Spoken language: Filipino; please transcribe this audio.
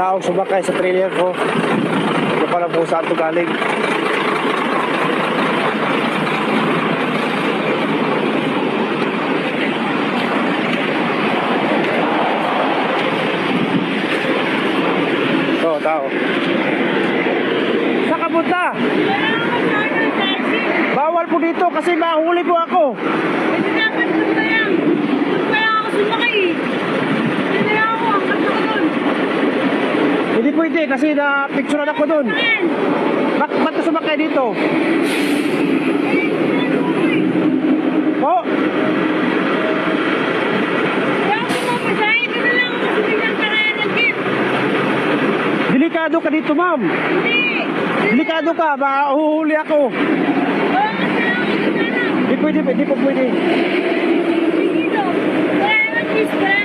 taong sumakay sa trailer ko. Hindi pa lang kung saan ito galing. Ito, tao. Saan ka punta? Bawal po dito kasi mahuli po ako. Hindi dapat doon ba yan? Doon kaya ako sumakay eh. Hindi ako, angkat ako doon. Hindi pwede kasi na-picturean ako dun. Ba't ka sumakay dito? Po? Kaya ako mapasahin, ito na lang ako kasi biglang karaya ng jeep. Delikado ka dito, ma'am. Hindi. Delikado ka, baka uhuhuli ako. Oo, kasi lang ako doon sana. Hindi pwede, hindi po pwede. Dito. Karaya ng jeep, karaya